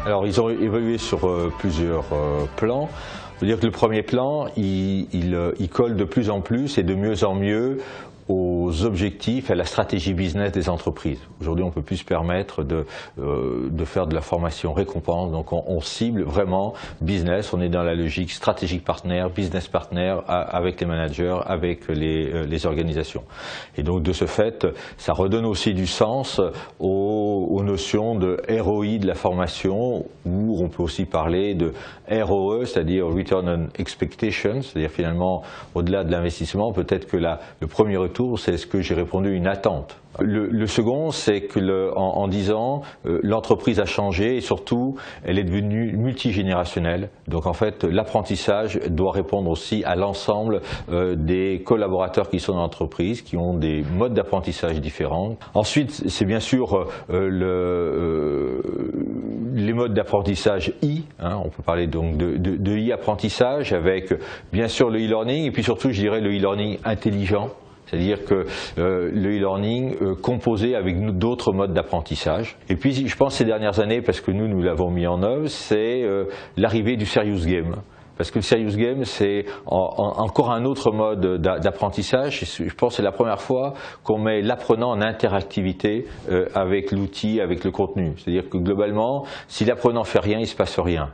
Alors ils ont évolué sur plusieurs plans. Je veux dire que le premier plan, il colle de plus en plus et de mieux en mieux aux objectifs et à la stratégie business des entreprises. Aujourd'hui, on ne peut plus se permettre de faire de la formation récompense, donc on cible vraiment business, on est dans la logique stratégique partner, business partner avec les managers, avec les organisations. Et donc de ce fait, ça redonne aussi du sens aux notions de ROI de la formation, où on peut aussi parler de ROE, c'est-à-dire Return on Expectations, c'est-à-dire finalement au-delà de l'investissement, peut-être que le premier retour, c'est ce que j'ai répondu à une attente. Le second, c'est que en 10 ans, l'entreprise a changé et surtout, elle est devenue multigénérationnelle. Donc en fait, l'apprentissage doit répondre aussi à l'ensemble des collaborateurs qui sont dans l'entreprise, qui ont des modes d'apprentissage différents. Ensuite, c'est bien sûr les modes d'apprentissage I, hein, on peut parler donc de e-apprentissage avec bien sûr le e-learning et puis surtout, je dirais, le e-learning intelligent. C'est-à-dire que le e-learning composé avec d'autres modes d'apprentissage. Et puis je pense ces dernières années, parce que nous l'avons mis en œuvre, c'est l'arrivée du serious game. Parce que le serious game, c'est encore un autre mode d'apprentissage. Je pense que c'est la première fois qu'on met l'apprenant en interactivité avec l'outil, avec le contenu. C'est-à-dire que globalement, si l'apprenant fait rien, il ne se passe rien.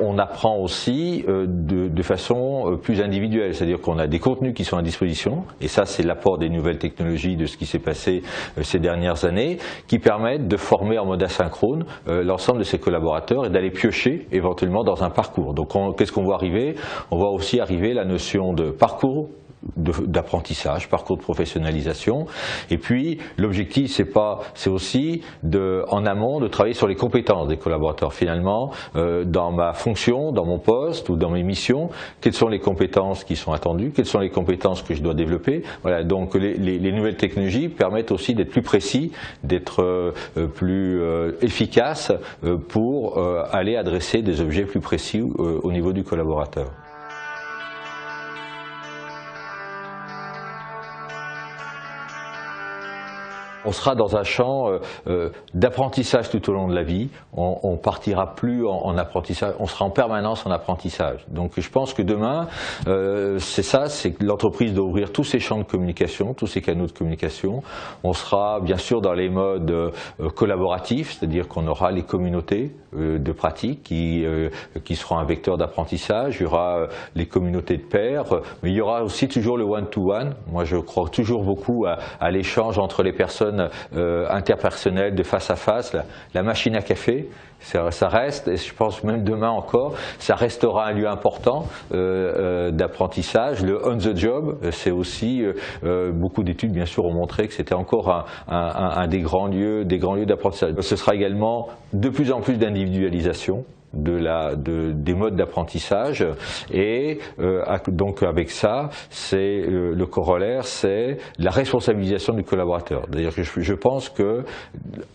On apprend aussi de façon plus individuelle, c'est-à-dire qu'on a des contenus qui sont à disposition, et ça c'est l'apport des nouvelles technologies, de ce qui s'est passé ces dernières années, qui permettent de former en mode asynchrone l'ensemble de ses collaborateurs et d'aller piocher éventuellement dans un parcours. Donc qu'est-ce qu'on voit arriver? On voit aussi arriver la notion de parcours d'apprentissage, parcours de professionnalisation. Et puis l'objectif, c'est aussi en amont de travailler sur les compétences des collaborateurs. Finalement, dans ma fonction, dans mon poste ou dans mes missions, quelles sont les compétences qui sont attendues, quelles sont les compétences que je dois développer. Voilà, donc les nouvelles technologies permettent aussi d'être plus précis, d'être plus efficaces pour aller adresser des objets plus précis au niveau du collaborateur. On sera dans un champ d'apprentissage tout au long de la vie, on partira plus en apprentissage, on sera en permanence en apprentissage. Donc je pense que demain, c'est que l'entreprise doit ouvrir tous ses champs de communication, tous ses canaux de communication. On sera bien sûr dans les modes collaboratifs, c'est-à-dire qu'on aura les communautés de pratique qui seront un vecteur d'apprentissage, il y aura les communautés de pairs, mais il y aura aussi toujours le one-to-one. Moi je crois toujours beaucoup à l'échange entre les personnes interpersonnelles de face à face, la machine à café, ça reste, et je pense même demain encore, ça restera un lieu important d'apprentissage. Le on the job, c'est aussi, beaucoup d'études bien sûr ont montré que c'était encore un des grands lieux d'apprentissage. Ce sera également de plus en plus d'individualisation des modes d'apprentissage et donc avec ça, c'est le corollaire, c'est la responsabilisation du collaborateur. C'est-à-dire que je pense que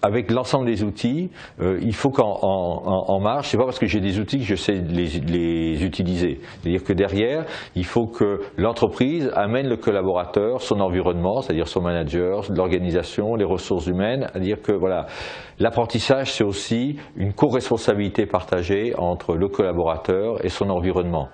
avec l'ensemble des outils, il faut qu'en marche, c'est pas parce que j'ai des outils que je sais les utiliser. C'est-à-dire que derrière, il faut que l'entreprise amène le collaborateur, son environnement, c'est-à-dire son manager, l'organisation, les ressources humaines, à dire que voilà, l'apprentissage c'est aussi une co-responsabilité partagée entre le collaborateur et son environnement.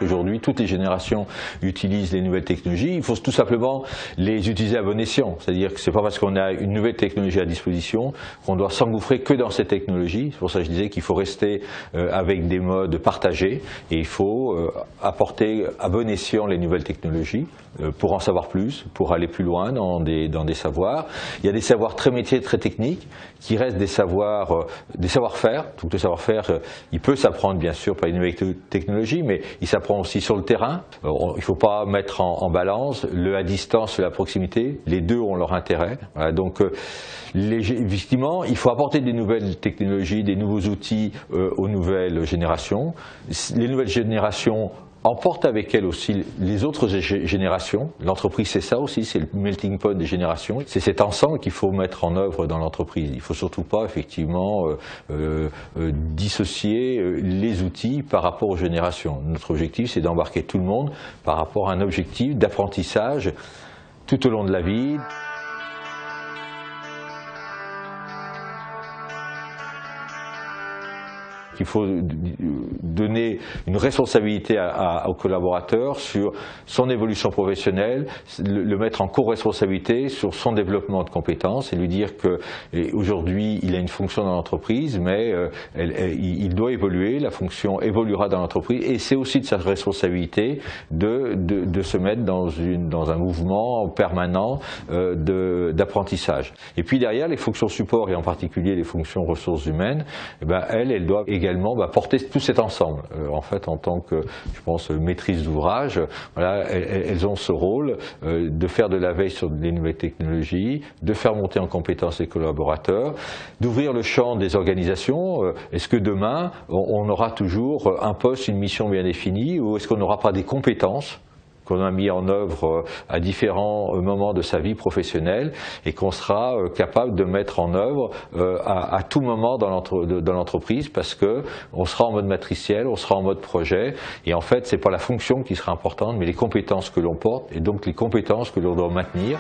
Aujourd'hui, toutes les générations utilisent les nouvelles technologies. Il faut tout simplement les utiliser à bon escient. C'est-à-dire que ce n'est pas parce qu'on a une nouvelle technologie à disposition qu'on doit s'engouffrer que dans ces technologies. C'est pour ça que je disais qu'il faut rester avec des modes partagés et il faut apporter à bon escient les nouvelles technologies pour en savoir plus, pour aller plus loin dans des savoirs. Il y a des savoirs très métiers, très techniques, qui restent des savoir-faire. Donc le savoir-faire, il peut s'apprendre bien sûr par une nouvelle technologie, mais il s'apprend s'apprend aussi sur le terrain. Il ne faut pas mettre en balance le à distance et la proximité. Les deux ont leur intérêt. Voilà, donc, effectivement, il faut apporter des nouvelles technologies, des nouveaux outils aux nouvelles générations. Les nouvelles générations emportent avec elles aussi les autres générations. L'entreprise, c'est ça aussi, c'est le melting pot des générations. C'est cet ensemble qu'il faut mettre en œuvre dans l'entreprise. Il ne faut surtout pas, effectivement, dissocier les outils par rapport aux générations. Notre objectif, c'est d'embarquer tout le monde par rapport à un objectif d'apprentissage tout au long de la vie. Il faut donner une responsabilité aux collaborateurs sur son évolution professionnelle, le mettre en co-responsabilité sur son développement de compétences et lui dire qu'aujourd'hui il a une fonction dans l'entreprise, mais il doit évoluer, la fonction évoluera dans l'entreprise et c'est aussi de sa responsabilité de se mettre dans un mouvement permanent d'apprentissage. Et puis derrière, les fonctions support et en particulier les fonctions ressources humaines, elles doivent également porter tout cet ensemble. En fait, en tant que, je pense, maîtrise d'ouvrage, voilà, elles ont ce rôle de faire de la veille sur les nouvelles technologies, de faire monter en compétence les collaborateurs, d'ouvrir le champ des organisations. Est-ce que demain, on aura toujours un poste, une mission bien définie, ou est-ce qu'on n'aura pas des compétences qu'on a mis en œuvre à différents moments de sa vie professionnelle et qu'on sera capable de mettre en œuvre à tout moment dans l'entreprise parce que on sera en mode matriciel, on sera en mode projet et en fait c'est pas la fonction qui sera importante mais les compétences que l'on porte et donc les compétences que l'on doit maintenir.